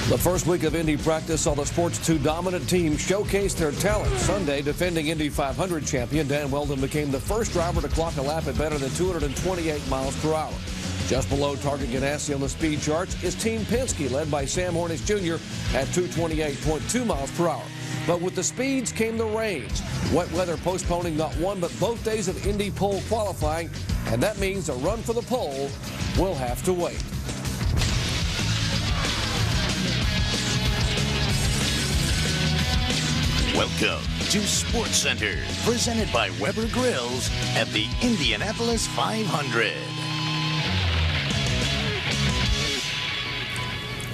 The first week of Indy practice saw the sport's two dominant teams showcase their talent. Sunday, defending Indy 500 champion Dan Wheldon became the first driver to clock a lap at better than 228 miles per hour. Just below target Ganassi on the speed charts is Team Penske, led by Sam Hornish Jr. at 228.2 miles per hour. But with the speeds came the rains. Wet weather postponing not one but both days of Indy pole qualifying, and that means a run for the pole will have to wait. Welcome to Sports Center, presented by Weber Grills at the Indianapolis 500.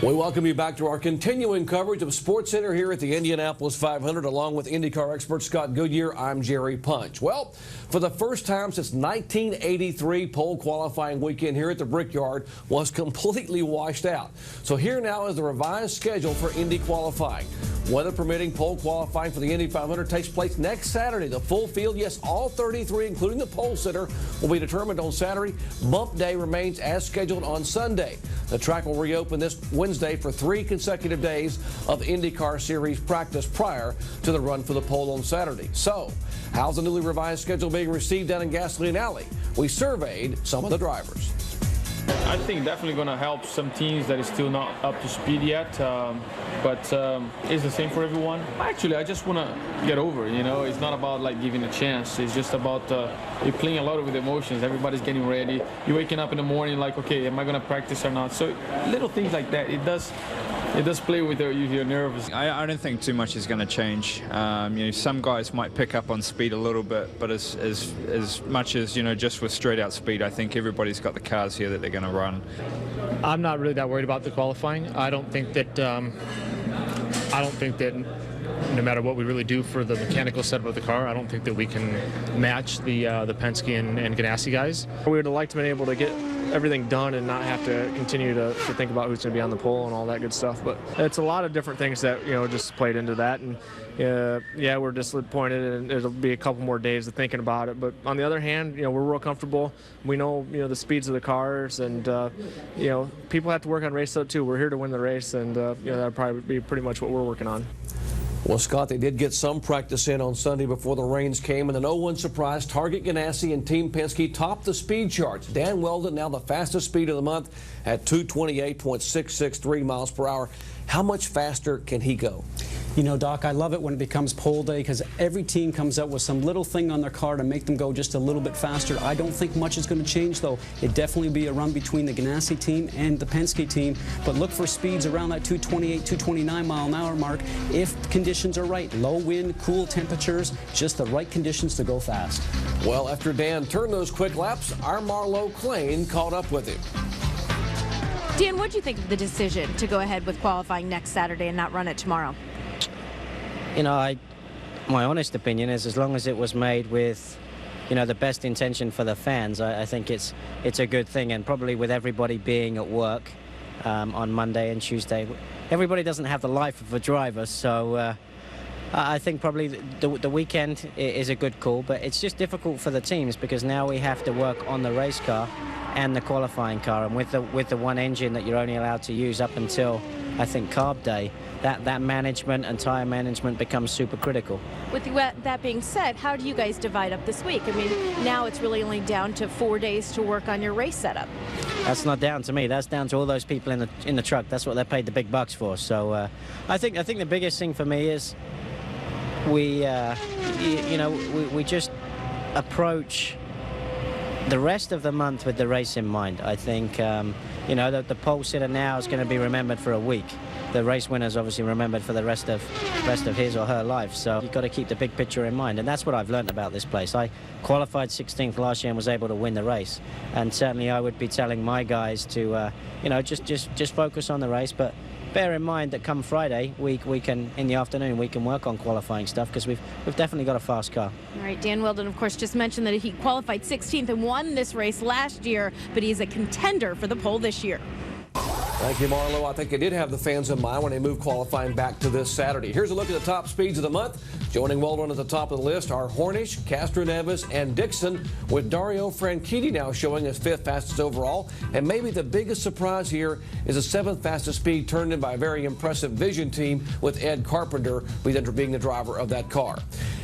We welcome you back to our continuing coverage of Sports Center here at the Indianapolis 500, along with IndyCar expert Scott Goodyear. I'm Jerry Punch. Well, for the first time since 1983, pole qualifying weekend here at the Brickyard was completely washed out. So here now is the revised schedule for Indy qualifying. Weather permitting, pole qualifying for the Indy 500 takes place next Saturday. The full field, yes, all 33, including the pole sitter, will be determined on Saturday. Bump day remains as scheduled on Sunday. The track will reopen this Wednesday for 3 consecutive days of IndyCar Series practice prior to the run for the pole on Saturday. So, how's the newly revised schedule being received down in Gasoline Alley? We surveyed some of the drivers. I think definitely going to help some teams that is still not up to speed yet, but it's the same for everyone. Actually, I just want to get over it, you know. It's not about like giving a chance. It's just about you're playing a lot with emotions. Everybody's getting ready. You're waking up in the morning like, okay, am I going to practice or not? So little things like that, it does play with your nerves. I don't think too much is going to change. You know, some guys might pick up on speed a little bit, but as much as, you know, just with straight out speed, I think everybody's got the cars here that they're going to run. I'm not really that worried about the qualifying. I don't think that no matter what we really do for the mechanical setup of the car, I don't think that we can match the Penske and Ganassi guys. We would have liked to be able to get everything done and not have to continue to think about who's going to be on the pole and all that good stuff. But it's a lot of different things that, you know, just played into that. And yeah, we're disappointed, and it'll be a couple more days of thinking about it. But on the other hand, you know, we're real comfortable. We know, you know, the speeds of the cars, and you know, people have to work on race up too. We're here to win the race, and you know, that'll probably be pretty much what we're working on. Well, Scott, they did get some practice in on Sunday before the rains came, and the no one surprise, Target Ganassi and Team Penske topped the speed charts. Dan Wheldon now the fastest speed of the month at 228.663 miles per hour. How much faster can he go? You know, Doc, I love it when it becomes pole day because every team comes up with some little thing on their car to make them go just a little bit faster. I don't think much is going to change, though. It'd definitely be a run between the Ganassi team and the Penske team, but look for speeds around that 228, 229 mile an hour mark if conditions are right. Low wind, cool temperatures, just the right conditions to go fast. Well, after Dan turned those quick laps, our Marlowe Clain caught up with him. Dan, what do you think of the decision to go ahead with qualifying next Saturday and not run it tomorrow? You know, my honest opinion is, as long as it was made with, you know, the best intention for the fans, I think it's a good thing. And probably with everybody being at work on Monday and Tuesday, everybody doesn't have the life of a driver, so I think probably the weekend is a good call. But it's just difficult for the teams because now we have to work on the race car and the qualifying car, and with the one engine that you're only allowed to use up until, I think, carb day, that management and tire management becomes super critical. With that being said, how do you guys divide up this week? I mean, now it's really only down to 4 days to work on your race setup. That's not down to me. That's down to all those people in the truck. That's what they're paid the big bucks for. So I think the biggest thing for me is we just approach the rest of the month with the race in mind. I think you know, the pole sitter now is going to be remembered for a week. The race winner is obviously remembered for the rest of his or her life. So you've got to keep the big picture in mind, and that's what I've learned about this place. I qualified 16th last year and was able to win the race, and certainly I would be telling my guys to you know, just focus on the race, but bear in mind that come Friday, we can, in the afternoon, we can work on qualifying stuff because we've definitely got a fast car. All right, Dan Wheldon, of course, just mentioned that he qualified 16th and won this race last year, but he's a contender for the pole this year. Thank you, Marlo. I think they did have the fans in mind when they moved qualifying back to this Saturday. Here's a look at the top speeds of the month. Joining Wheldon at the top of the list are Hornish, Castroneves, and Dixon, with Dario Franchitti now showing as 5th fastest overall. And maybe the biggest surprise here is the 7th fastest speed turned in by a very impressive Vision team with Ed Carpenter being the driver of that car.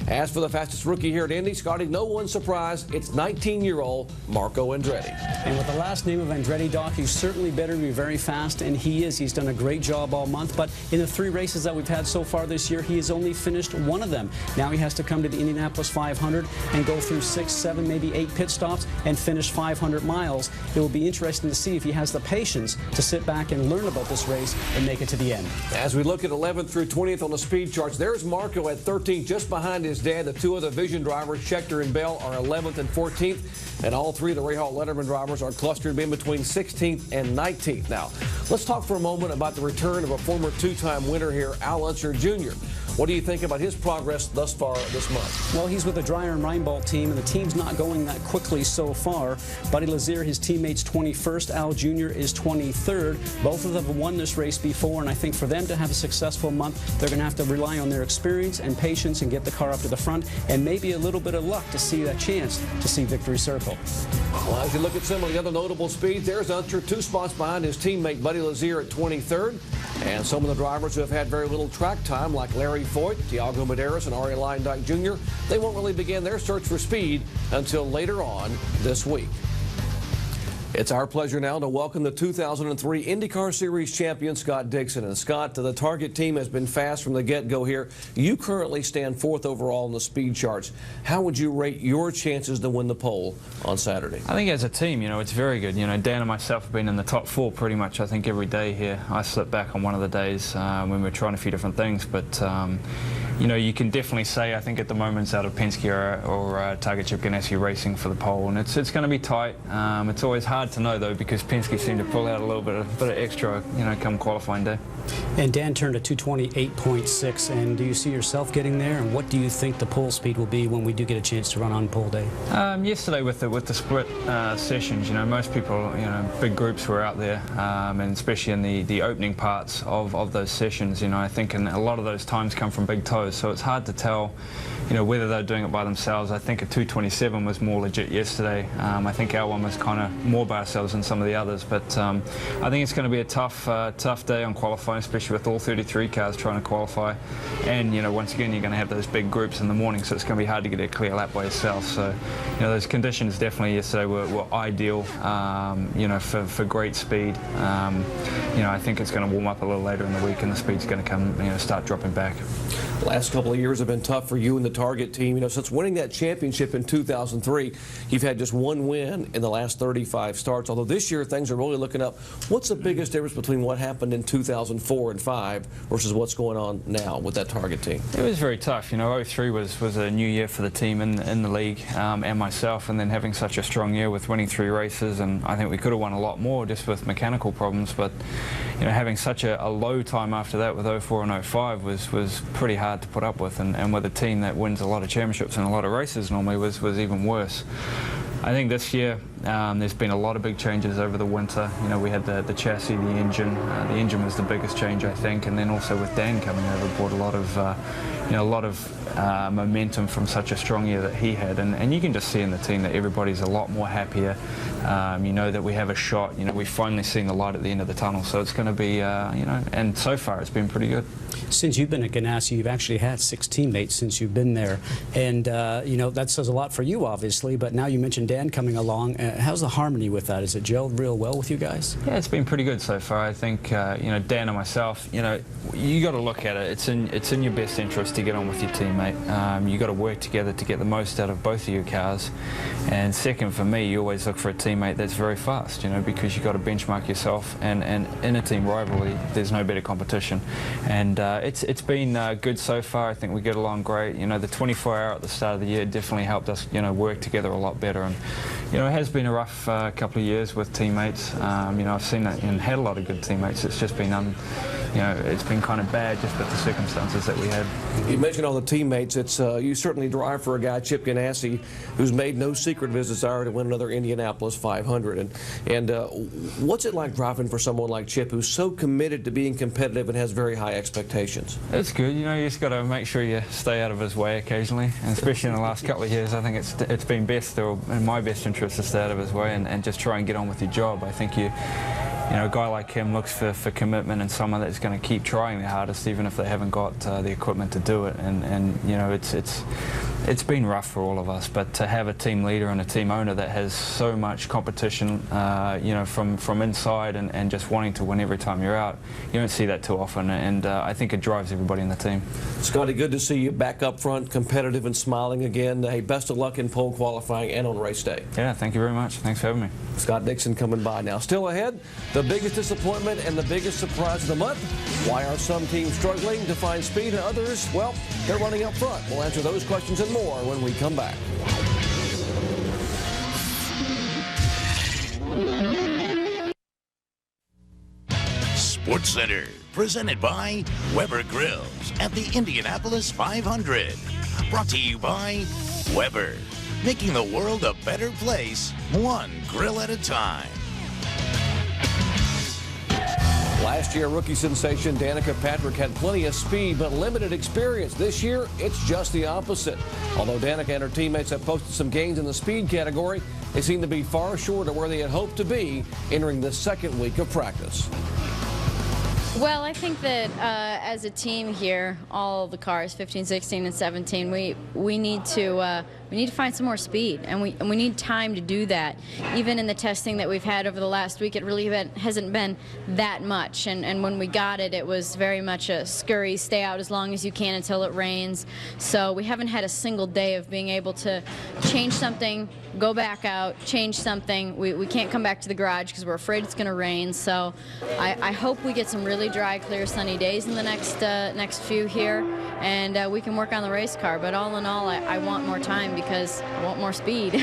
As for the fastest rookie here at Indy, Scotty, no one's surprised. It's 19-year-old Marco Andretti. And with the last name of Andretti, Doc, he's certainly better to be very fast, and he is. He's done a great job all month, but in the 3 races that we've had so far this year, he has only finished 1 of them. Now he has to come to the Indianapolis 500 and go through 6, 7, maybe 8 pit stops and finish 500 miles. It will be interesting to see if he has the patience to sit back and learn about this race and make it to the end. As we look at 11th through 20th on the speed charts, there's Marco at 13th, just behind his dad. The 2 other Vision drivers, Scheckter and Bell, are 11th and 14th, and all 3 of the Rahal Letterman drivers are clustered in between 16th and 19th. Now, let's talk for a moment about the return of a former 2-time winner here, Al Unser Jr. What do you think about his progress thus far this month? Well, he's with the Dreyer and Reinbold team, and the team's not going that quickly so far. Buddy Lazier, his teammate's 21st. Al Jr. is 23rd. Both of them have won this race before, and I think for them to have a successful month, they're going to have to rely on their experience and patience and get the car up to the front, and maybe a little bit of luck to see that chance to see victory circle. Well, as you look at some of the other notable speeds, there's Unser 2 spots behind his teammate Buddy Lazier at 23rd. And some of the drivers who have had very little track time, like Larry Foyt, Tiago Medeiros, and Arie Luyendyk Jr., they won't really begin their search for speed until later on this week. It's our pleasure now to welcome the 2003 IndyCar Series champion, Scott Dixon. And Scott, the Target team has been fast from the get-go here. You currently stand 4th overall in the speed charts. How would you rate your chances to win the pole on Saturday? I think as a team, it's very good. Dan and myself have been in the top 4 pretty much, I think, every day here. I slipped back on one of the days when we were trying a few different things, but you can definitely say, I think at the moment it's out of Penske or Target Chip Ganassi racing for the pole, and it's going to be tight. It's always hard to know though, because Penske seem to pull out a little bit of extra, come qualifying day. And Dan turned a 228.6, and do you see yourself getting there? And what do you think the pole speed will be when we do get a chance to run on pole day? Yesterday with the split sessions, most people, big groups were out there, and especially in the opening parts of those sessions, I think a lot of those times come from big toes, so it's hard to tell, whether they're doing it by themselves. I think a 227 was more legit yesterday. I think our one was kind of more by ourselves than some of the others, but I think it's going to be a tough day on qualifying, especially with all 33 cars trying to qualify. And once again, you're going to have those big groups in the morning, so it's going to be hard to get a clear lap by yourself. So those conditions definitely yesterday were ideal, for great speed. I think it's going to warm up a little later in the week, and the speed's going to come, start dropping back. The last couple of years have been tough for you and the Target team. Since winning that championship in 2003, you've had just 1 win in the last 35 starts. Although this year things are really looking up. What's the biggest difference between what happened in 2004 and 5 versus what's going on now with that Target team? It was very tough. 03 was a new year for the team in the league, and myself, and then having such a strong year with winning 3 races, and I think we could have won a lot more just with mechanical problems, but having such a low time after that with 04 and 05 was pretty hard to put up with, and with a team that wins a lot of championships and a lot of races normally was even worse. I think this year there's been a lot of big changes over the winter. We had the chassis, the engine. The engine was the biggest change, I think, and then also with Dan coming over, brought a lot of momentum from such a strong year that he had, and you can just see in the team that everybody's a lot more happier. That we have a shot. We've finally seen the light at the end of the tunnel, so it's going to be, and so far it's been pretty good. Since you've been at Ganassi, you've actually had 6 teammates since you've been there, and that says a lot for you, obviously. But now you mentioned Dan coming along. How's the harmony with that? Is it gelled real well with you guys? Yeah, it's been pretty good so far. I think Dan and myself. You got to look at it. It's in your best interest to get on with your teammate. You got to work together to get the most out of both of your cars. And second, for me, you always look for a teammate that's very fast. Because you got to benchmark yourself. And in a team rivalry, there's no better competition. And it's been good so far. I think we get along great. The 24-hour at the start of the year definitely helped us, work together a lot better. And it has been a rough couple of years with teammates. I've seen that and had a lot of good teammates. It's just been you know, it's been kind of bad just with the circumstances that we had. You mentioned all the teammates. It's you certainly drive for a guy, Chip Ganassi, who's made no secret of his desire to win another Indianapolis 500. And what's it like driving for someone like Chip, who's so committed to being competitive and has very high expectations? It's good. You know, you just got to make sure you stay out of his way occasionally, and especially in the last couple of years. I think it's been best, or in my best interest, to stay out of his way and just try and get on with your job. I think you know, a guy like him looks for commitment and someone that's going to keep trying their hardest, even if they haven't got the equipment to do it. And you know, it's been rough for all of us, but to have a team leader and a team owner that has so much competition, you know, from inside and just wanting to win every time you're out, you don't see that too often, and I think it drives everybody in the team. Scotty, good to see you back up front, competitive and smiling again. Hey, best of luck in pole qualifying and on race day. Yeah, thank you very much. Thanks for having me. Scott Dixon coming by now. Still ahead, the biggest disappointment and the biggest surprise of the month. Why are some teams struggling to find speed and others, well, they're running up front? We'll answer those questions and more when we come back. Sports Center, presented by Weber Grills at the Indianapolis 500. Brought to you by Weber, making the world a better place, one grill at a time. Last year, rookie sensation Danica Patrick had plenty of speed but limited experience. This year, it's just the opposite. Although Danica and her teammates have posted some gains in the speed category, they seem to be far short of where they had hoped to be entering the second week of practice. Well, I think that as a team here, all the cars, 15, 16, and 17, we need to find some more speed, and we need time to do that. Even in the testing that we've had over the last week, it really hasn't been that much. And when we got it, it was very much a scurry, stay out as long as you can until it rains. So we haven't had a single day of being able to change something, go back out, change something. We can't come back to the garage because we're afraid it's going to rain. So I hope we get some really dry, clear, sunny days in the next few here, and we can work on the race car. But all in all, I want more time because I want more speed.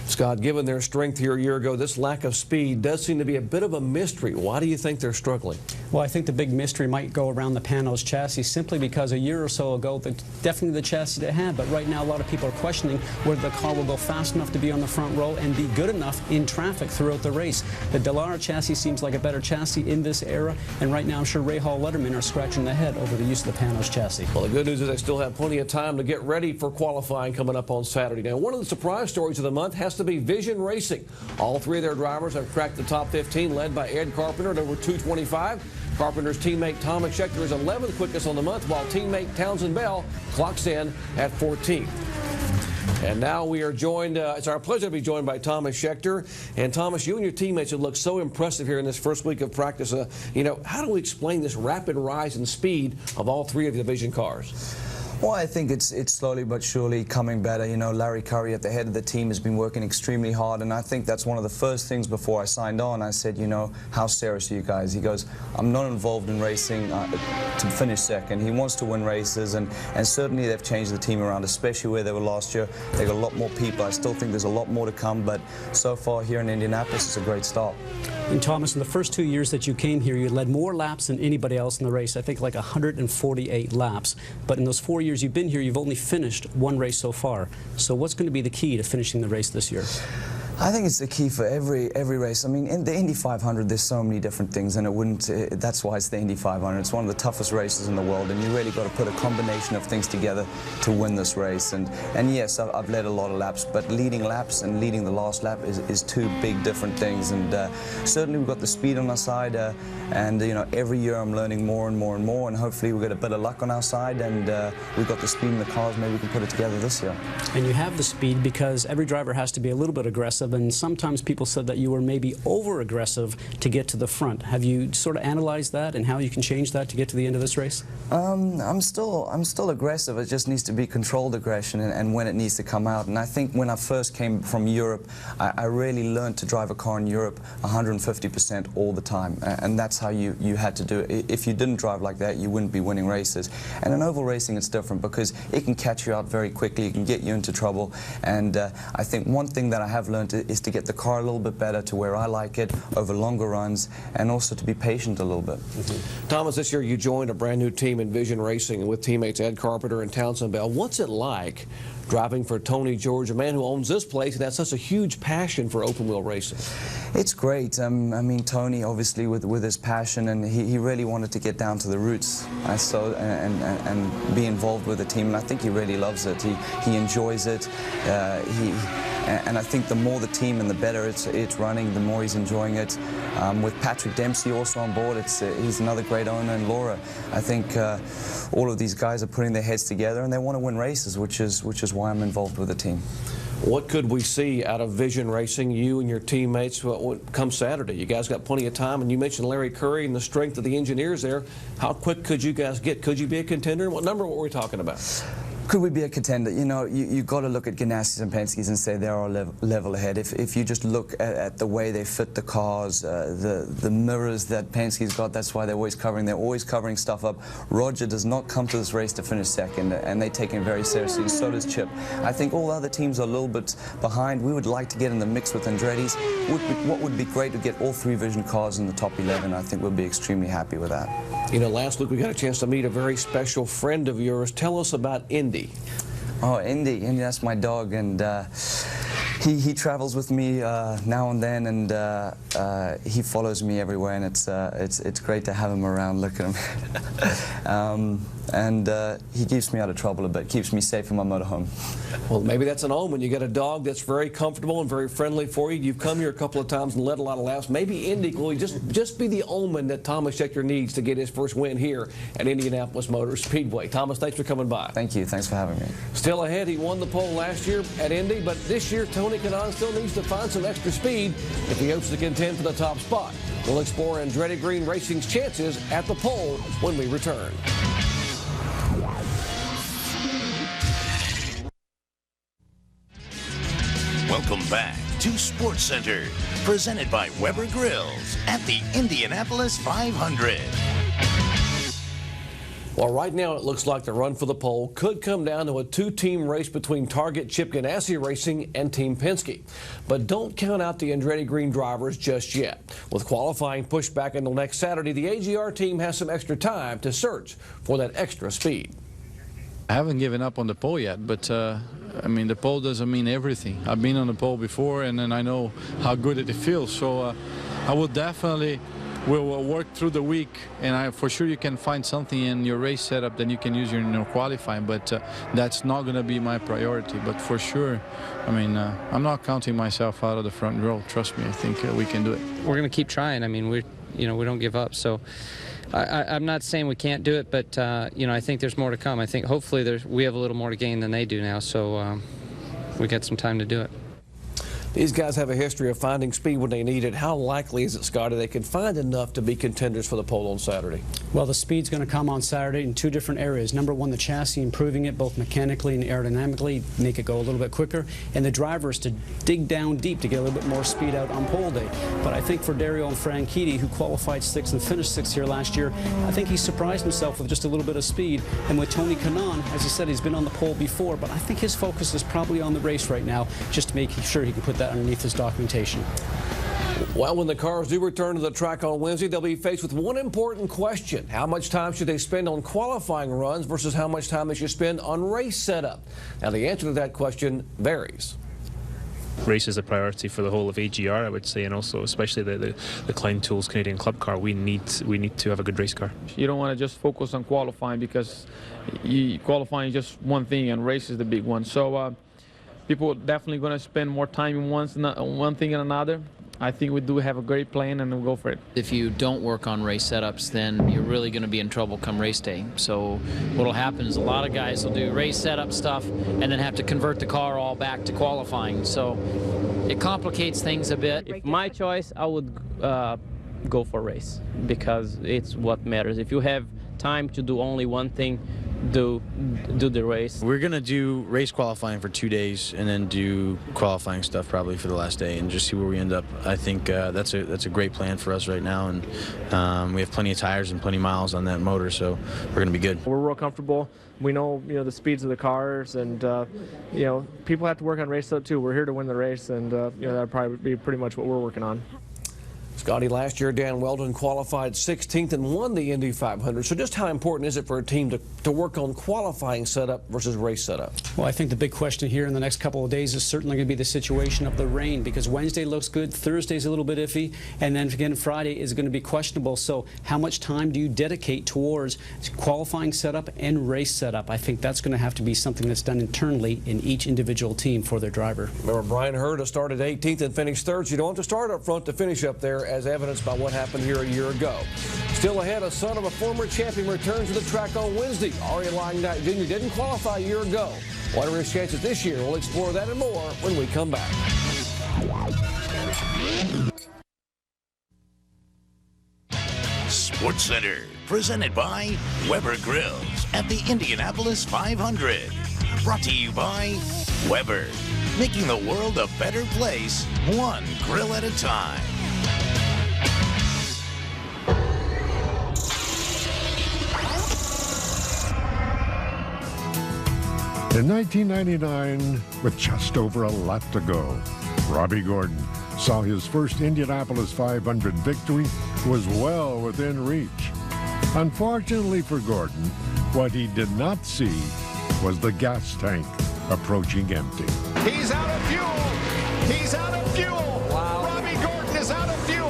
Scott, given their strength here a year ago, this lack of speed does seem to be a bit of a mystery. Why do you think they're struggling? Well, I think the big mystery might go around the Panos chassis, simply because a year or so ago, definitely the chassis they had, but right now a lot of people are questioning whether the car will go fast enough to be on the front row and be good enough in traffic throughout the race. The Dallara chassis seems like a better chassis in this era, and right now I'm sure Ray Hall Letterman are scratching their head over the use of the Panos chassis. Well, the good news is they still have plenty of time to get ready for qualifying coming up on Saturday. Now, one of the surprise stories of the month has to be Vision Racing. All three of their drivers have cracked the top 15, led by Ed Carpenter at over 225. Carpenter's teammate Tomas Scheckter is 11th quickest on the month, while teammate Townsend Bell clocks in at 14th. And now we are joined, it's our pleasure to be joined by Tomas Scheckter. And Thomas, you and your teammates have looked so impressive here in this first week of practice. You know, how do we explain this rapid rise in speed of all three of the Vision cars? Well, I think it's slowly but surely coming better. You know, Larry Curry at the head of the team has been working extremely hard, and I think that's one of the first things before I signed on. I said, you know, how serious are you guys? He goes, I'm not involved in racing to finish second. He wants to win races, and certainly they've changed the team around, especially where they were last year. They got a lot more people. I still think there's a lot more to come, but so far here in Indianapolis, it's a great start. And Thomas, in the first 2 years that you came here, you led more laps than anybody else in the race. I think like 148 laps. But in those 4 years you've been here, you've only finished one race so far. So what's going to be the key to finishing the race this year? I think it's the key for every race. I mean, in the Indy 500, there's so many different things, and that's why it's the Indy 500. It's one of the toughest races in the world, and you really got to put a combination of things together to win this race. And yes, I've led a lot of laps, but leading laps and leading the last lap is two big different things. And certainly we've got the speed on our side, and you know, every year I'm learning more and more and more, and hopefully we'll get a bit of luck on our side, and we've got the speed in the cars. Maybe we can put it together this year. And you have the speed because every driver has to be a little bit aggressive, and sometimes people said that you were maybe over-aggressive to get to the front. Have you sort of analyzed that and how you can change that to get to the end of this race? I'm still aggressive. It just needs to be controlled aggression and when it needs to come out. And I think when I first came from Europe, I really learned to drive a car in Europe 150% all the time. And that's how you had to do it. If you didn't drive like that, you wouldn't be winning races. And in oval racing, it's different because it can catch you out very quickly. It can get you into trouble. And I think one thing that I have learned is to get the car a little bit better to where I like it over longer runs, and also to be patient a little bit. Tomas, this year you joined a brand new team in Vision Racing with teammates Ed Carpenter and Townsend Bell. What's it like driving for Tony George, a man who owns this place and has such a huge passion for open wheel racing? It's great. I mean, Tony, obviously, with his passion, and he really wanted to get down to the roots, and be involved with the team. And I think he really loves it. He enjoys it. And I think the more the team and the better it's running, the more he's enjoying it. With Patrick Dempsey also on board, he's another great owner, and Laura. I think all of these guys are putting their heads together, and they want to win races, which is why I'm involved with the team. What could we see out of Vision Racing, you and your teammates, come Saturday? You guys got plenty of time, and you mentioned Larry Curry and the strength of the engineers there. How quick could you guys get? Could you be a contender? What number were we talking about? Could we be a contender? You know, you got to look at Ganassi's and Penske's and say they're a level ahead. If you just look at the way they fit the cars, the mirrors that Penske's got, that's why they're always covering stuff up. Roger does not come to this race to finish second, and they take him very seriously, and so does Chip. I think all other teams are a little bit behind. We would like to get in the mix with Andretti's. What would be great to get all 3 Vision cars in the top 11. I think we'll be extremely happy with that. You know, last week we got a chance to meet a very special friend of yours. Tell us about Indy. Oh, Indy, that's my dog, and he travels with me now and then, and he follows me everywhere, and it's great to have him around. Look at him. And he keeps me out of trouble a bit, keeps me safe in my motorhome. Well, maybe that's an omen. You got a dog that's very comfortable and very friendly for you. You've come here a couple of times and led a lot of laps. Maybe Indy will just be the omen that Thomas Scheckter needs to get his first win here at Indianapolis Motor Speedway. Thomas, thanks for coming by. Thank you. Thanks for having me. Still ahead, he won the pole last year at Indy, but this year Tony Kanaan still needs to find some extra speed if he hopes to contend for the top spot. We'll explore Andretti Green Racing's chances at the pole when we return. Welcome back to Sports Center, presented by Weber Grills at the Indianapolis 500. Well, right now it looks like the run for the pole could come down to a 2-team race between Target Chip Ganassi Racing and Team Penske. But don't count out the Andretti Green drivers just yet. With qualifying pushed back until next Saturday, the AGR team has some extra time to search for that extra speed. I haven't given up on the pole yet, but I mean, the pole doesn't mean everything. I've been on the pole before, and then I know how good it feels. So I will definitely work through the week, and for sure you can find something in your race setup that you can use in your qualifying, but that's not going to be my priority. But for sure, I mean, I'm not counting myself out of the front row. Trust me, I think we can do it. We're going to keep trying. I mean, we don't give up. So I'm not saying we can't do it, but I think there's more to come. I think hopefully we have a little more to gain than they do now, so we got some time to do it. These guys have a history of finding speed when they need it. How likely is it, Scotty, they can find enough to be contenders for the pole on Saturday? Well, the speed's going to come on Saturday in 2 different areas. Number 1, the chassis, improving it both mechanically and aerodynamically, make it go a little bit quicker, and the drivers to dig down deep to get a little bit more speed out on pole day. But I think for Dario and Franchitti, who qualified 6th and finished 6th here last year, I think he surprised himself with just a little bit of speed. And with Tony Kanaan, as I said, he's been on the pole before, but I think his focus is probably on the race right now, just to make sure he can put that underneath his documentation. Well, when the cars do return to the track on Wednesday, they'll be faced with one important question. How much time should they spend on qualifying runs versus how much time they should spend on race setup? Now, the answer to that question varies. Race is a priority for the whole of AGR, I would say, and also especially the Klein Tools Canadian Club car. We need to have a good race car. You don't want to just focus on qualifying, because qualifying is just one thing and race is the big one. So people are definitely going to spend more time in one thing and another. I think we do have a great plan, and we'll go for it. If you don't work on race setups, then you're really going to be in trouble come race day. So what will happen is a lot of guys will do race setup stuff and then have to convert the car all back to qualifying. So it complicates things a bit. If my choice, I would go for race, because it's what matters. If you have time to do only one thing, do the race. We're gonna do race qualifying for 2 days and then do qualifying stuff probably for the last day and just see where we end up. I think that's a great plan for us right now, and we have plenty of tires and plenty of miles on that motor, so we're gonna be good. We're real comfortable. We know, the speeds of the cars, and people have to work on race setup too. We're here to win the race, and that'll probably be pretty much what we're working on. Scotty, last year Dan Wheldon qualified 16th and won the Indy 500. So just how important is it for a team to work on qualifying setup versus race setup? Well, I think the big question here in the next couple of days is certainly going to be the situation of the rain, because Wednesday looks good, Thursday's a little bit iffy, and then again Friday is going to be questionable. So how much time do you dedicate towards qualifying setup and race setup? I think that's going to have to be something that's done internally in each individual team for their driver. Remember, Bryan Herta started 18th and finished 3rd. So you don't have to start up front to finish up there, as evidenced by what happened here a year ago. Still ahead, a son of a former champion returns to the track on Wednesday. Arie Jr. didn't qualify a year ago. What are his chances this year? We'll explore that and more when we come back. Sports Center, presented by Weber Grills at the Indianapolis 500. Brought to you by Weber, making the world a better place, one grill at a time. In 1999, with just over a lap to go, Robbie Gordon saw his first Indianapolis 500 victory was well within reach. Unfortunately for Gordon, what he did not see was the gas tank approaching empty. He's out of fuel! He's out of fuel! Wow. Robbie Gordon is out of fuel!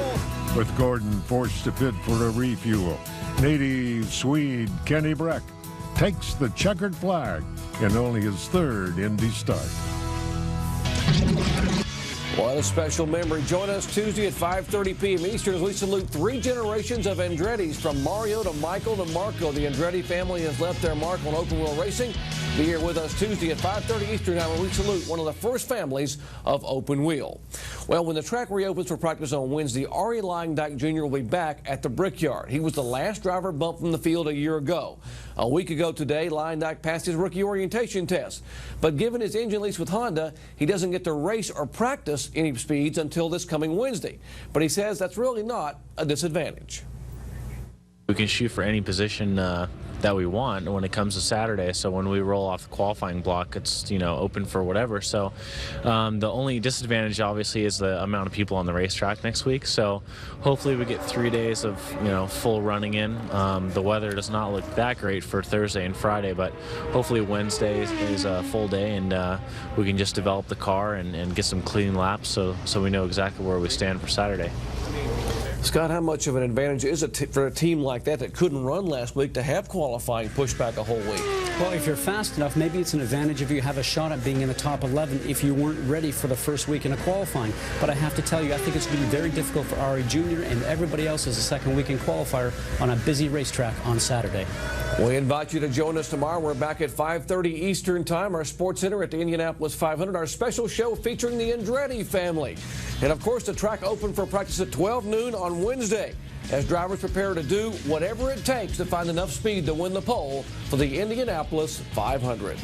With Gordon forced to bid for a refuel, native Swede Kenny Breck takes the checkered flag in only his 3rd Indy start. What a special memory. Join us Tuesday at 5:30 p.m. Eastern as we salute 3 generations of Andrettis, from Mario to Michael to Marco. The Andretti family has left their mark on open wheel racing. Be here with us Tuesday at 5:30 Eastern time, where we salute one of the first families of open wheel. Well, when the track reopens for practice on Wednesday, Arie Luyendyk Jr. will be back at the Brickyard. He was the last driver bumped from the field a year ago. A week ago today, Luyendyk passed his rookie orientation test. But given his engine lease with Honda, he doesn't get to race or practice any speeds until this coming Wednesday. But he says that's really not a disadvantage. We can shoot for any position that we want when it comes to Saturday. So when we roll off the qualifying block, it's open for whatever. So the only disadvantage obviously is the amount of people on the racetrack next week. So hopefully we get 3 days of full running in. The weather does not look that great for Thursday and Friday, but hopefully Wednesday is a full day, and we can just develop the car and get some clean laps so we know exactly where we stand for Saturday. Scott, how much of an advantage is it for a team like that couldn't run last week to have qualifying pushed back a whole week? Well, if you're fast enough, maybe it's an advantage if you have a shot at being in the top 11 if you weren't ready for the first week in a qualifying. But I have to tell you, I think it's going to be very difficult for Arie Jr. and everybody else as a second weekend qualifier on a busy racetrack on Saturday. We invite you to join us tomorrow. We're back at 5:30 Eastern Time, our Sports Center at the Indianapolis 500, our special show featuring the Andretti family. And, of course, the track open for practice at 12 noon on Wednesday as drivers prepare to do whatever it takes to find enough speed to win the pole for the Indianapolis 500.